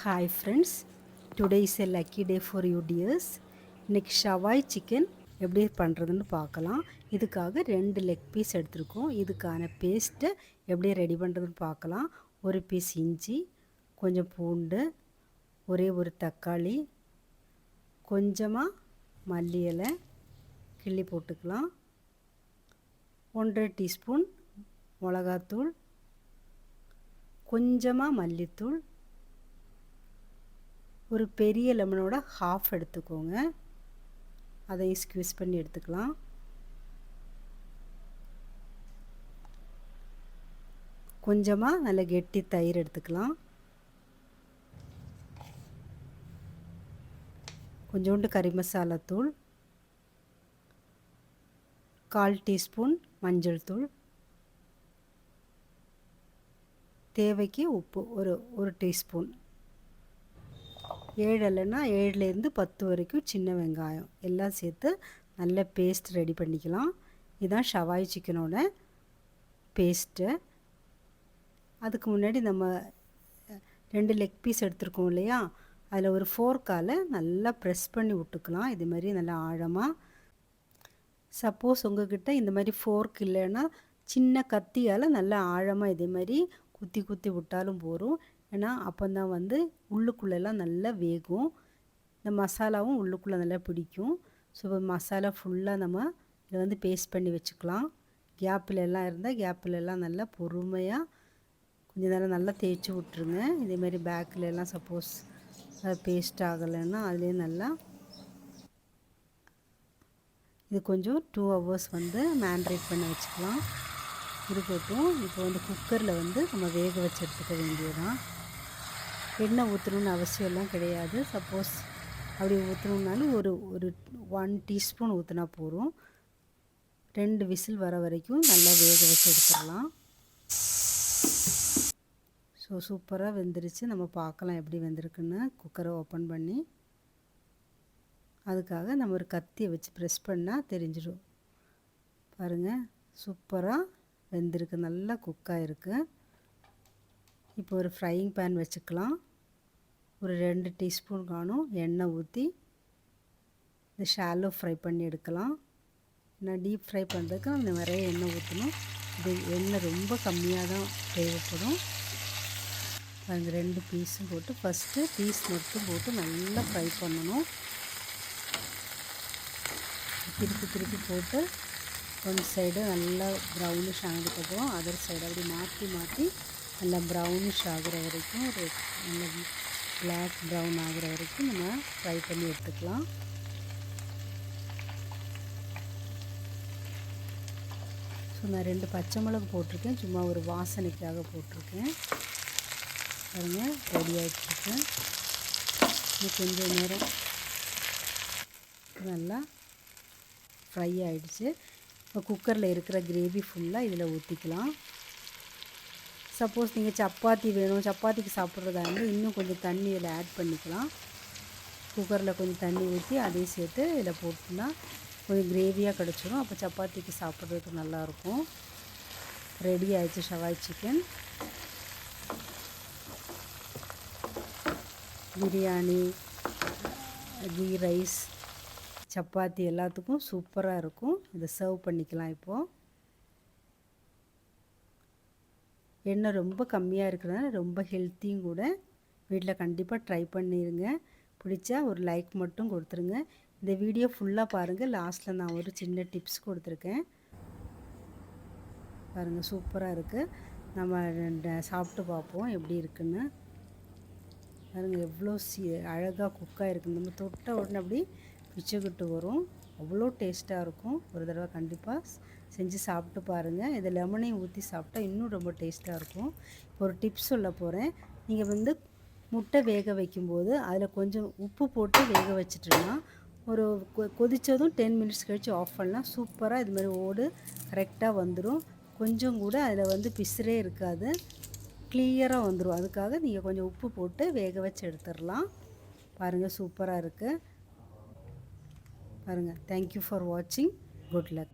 Hi friends, today is a lucky day for you dears. இன்னைக்கு ஷவாய் chicken எப்படி பண்ணுறதுன்னு பார்க்கலாம். இதுக்காக 2 லெக் பீஸ் எடுத்துருக்கோம். இதுக்கான பேஸ்ட்டை எப்படி ரெடி பண்ணுறதுன்னு பார்க்கலாம். ஒரு பீஸ் இஞ்சி, கொஞ்சம் பூண்டு, ஒரே ஒரு தக்காளி, கொஞ்சமாக மல்லி இலை கிள்ளி போட்டுக்கலாம். 1.5 டீஸ்பூன் மிளகாத்தூள், கொஞ்சமாக மல்லித்தூள், ஒரு பெரிய லெமனோட ஹாஃப் எடுத்துக்கோங்க. அதை ஸ்க்வீஸ் பண்ணி எடுத்துக்கலாம். கொஞ்சமாக நல்ல கெட்டி தயிர் எடுத்துக்கலாம். கொஞ்சோண்டு கறி மசாலா தூள், 1/4 டீஸ்பூன் மஞ்சள் தூள், தேவைக்கு உப்பு ஒரு டீஸ்பூன், 7 இல்லைன்னா 7லேருந்து 10 வரைக்கும் சின்ன வெங்காயம் எல்லாம் சேர்த்து நல்ல பேஸ்ட் ரெடி பண்ணிக்கலாம். இதுதான் ஷவாய் சிக்கனோட பேஸ்ட்டு. அதுக்கு முன்னாடி நம்ம 2 லெக் பீஸ் எடுத்துருக்கோம் இல்லையா, அதில் ஒரு ஃபோர்க்கால் நல்லா ப்ரெஸ் பண்ணி விட்டுக்கலாம். இது மாதிரி நல்லா ஆழமாக. சப்போஸ் உங்கள்கிட்ட இந்த மாதிரி ஃபோர்க் இல்லைன்னா சின்ன கத்தியால் நல்லா ஆழமாக இதே மாதிரி குத்தி குத்தி விட்டாலும் போகும். ஏன்னா அப்போந்தான் உள்ளுக்குள்ளெல்லாம் நல்லா வேகும், இந்த மசாலாவும் உள்ளுக்குள்ளே நல்லா பிடிக்கும். ஸோ மசாலா ஃபுல்லாக நம்ம இதை பேஸ்ட் பண்ணி வச்சுக்கலாம். கேப்பிலெல்லாம் இருந்தால் கேப்பிலெல்லாம் நல்லா பொறுமையாக கொஞ்சம் நேரம் நல்லா தேய்ச்சி விட்ருங்க. இதேமாதிரி பேக்கிலெல்லாம் சப்போஸ் பேஸ்ட் ஆகலைன்னா அதுலேயே நல்லா இது கொஞ்சம் 2 ஹவர்ஸ் மேரினேட் பண்ணி வச்சுக்கலாம். இருக்கட்டும். இப்போ குக்கரில் நம்ம வேக வச்சு எடுத்துக்க வேண்டியதுதான். எண்ணெய் ஊற்றணுன்னு அவசியம்லாம் கிடையாது. சப்போஸ் அப்படி ஊற்றணுன்னாலும் ஒரு 1 டீஸ்பூன் ஊற்றினா போதும். 2 விசில் வர வரைக்கும் நல்லா வேக வச்சு எடுத்துடலாம். ஸோ சூப்பராக வெந்துருச்சு. நம்ம பார்க்கலாம் எப்படி வெந்திருக்குன்னு. குக்கரை ஓப்பன் பண்ணி அதுக்காக நம்ம ஒரு கத்தியை வச்சு ப்ரெஸ் பண்ணால் தெரிஞ்சிடும். பாருங்கள், சூப்பராக வெந்திருக்கு, நல்லா குக்காக இருக்குது. இப்போ ஒரு ஃப்ரையிங் பேன் வச்சுக்கலாம். ஒரு 2 டீஸ்பூன் காணும் எண்ணெய் ஊற்றி இந்த ஷாலோ ஃப்ரை பண்ணி எடுக்கலாம். ஏன்னா டீப் ஃப்ரை பண்ணுறதுக்கு நிறைய எண்ணெய் ஊற்றணும். இது எண்ணெய் ரொம்ப கம்மியாக தான் தேவைப்படும். அந்த 2 பீஸும் போட்டு ஃபஸ்ட்டு பீஸ் மட்டும் போட்டு நல்லா ஃப்ரை பண்ணணும். திருப்பி திருப்பி போட்டு ஒன் சைடு நல்லா ப்ரௌனிஷ் ஆனதுக்கப்புறம் அதர் சைடு அப்படி மாற்றி மாற்றி நல்லா ப்ரௌனிஷ் ஆகிற வரைக்கும் நல்ல பிளாக் ப்ரௌன் ஆகிற வரைக்கும் நம்ம ஃப்ரை பண்ணி எடுத்துக்கலாம். ஸோ நான் 2 பச்சை மிளகு போட்டிருக்கேன், சும்மா ஒரு வாசனைக்காக போட்டிருக்கேன். பாருங்கள், ரெடி ஆகிட்டுருக்கேன். இன்னும் கொஞ்சம் நேரம் நல்லா ஃப்ரை ஆகிடுச்சு. இப்போ குக்கரில் இருக்கிற கிரேவி ஃபுல்லாக இதில் ஊற்றிக்கலாம். சப்போஸ் நீங்கள் சப்பாத்தி வேணும், சப்பாத்திக்கு சாப்பிட்றதா இருந்தால் இன்னும் கொஞ்சம் தண்ணி இதில் ஆட் பண்ணிக்கலாம். குக்கரில் கொஞ்சம் தண்ணி ஊற்றி அதையும் சேர்த்து இதில் போட்டுனா கொஞ்சம் கிரேவியாக கிடச்சிரும். அப்போ சப்பாத்திக்கு சாப்பிட்றதுக்கு நல்லாயிருக்கும். ரெடி ஆயிடுச்சு ஷவாய் சிக்கன். பிரியாணி, கீ ரைஸ், சப்பாத்தி எல்லாத்துக்கும் சூப்பராக இருக்கும். இதை சர்வ் பண்ணிக்கலாம். இப்போது எண்ணெய் ரொம்ப கம்மியாக இருக்கிறதுனால ரொம்ப ஹெல்த்தியும் கூட. வீட்டில் கண்டிப்பாக ட்ரை பண்ணிடுங்க. பிடிச்சா ஒரு லைக் மட்டும் கொடுத்துருங்க. இந்த வீடியோ ஃபுல்லாக பாருங்கள். லாஸ்ட்டில் நான் ஒரு சின்ன டிப்ஸ் கொடுத்துருக்கேன். பாருங்கள், சூப்பராக இருக்குது. நம்ம சாப்பிட்டு பார்ப்போம் எப்படி இருக்குன்னு. பாருங்கள், எவ்வளோ அழகாக குக்காக இருக்குது. நம்ம தொட்ட உடனே அப்படி பிச்சுக்கிட்டு வரும். அவ்வளோ டேஸ்ட்டாக இருக்கும். ஒரு தடவை கண்டிப்பாக செஞ்சு சாப்பிட்டு பாருங்கள். இதை லெமனையும் ஊற்றி சாப்பிட்டா இன்னும் ரொம்ப டேஸ்ட்டாக இருக்கும். இப்போ ஒரு டிப்ஸ் சொல்ல போகிறேன். நீங்கள் முட்டை வேக வைக்கும்போது அதில் கொஞ்சம் உப்பு போட்டு வேக வச்சிட்டோன்னா ஒரு கொதித்ததும் 10 மினிட்ஸ் கழித்து ஆஃப் பண்ணலாம். சூப்பராக இது மாதிரி ஓடு கரெக்டாக வந்துடும். கொஞ்சம் கூட அதில் பிசுறே இருக்காது, கிளியராக வந்துடும். அதுக்காக நீங்கள் கொஞ்சம் உப்பு போட்டு வேக வச்சு எடுத்துடலாம். பாருங்கள், சூப்பராக இருக்குது. பாருங்கள். தேங்க்யூ ஃபார் வாட்சிங். Good luck.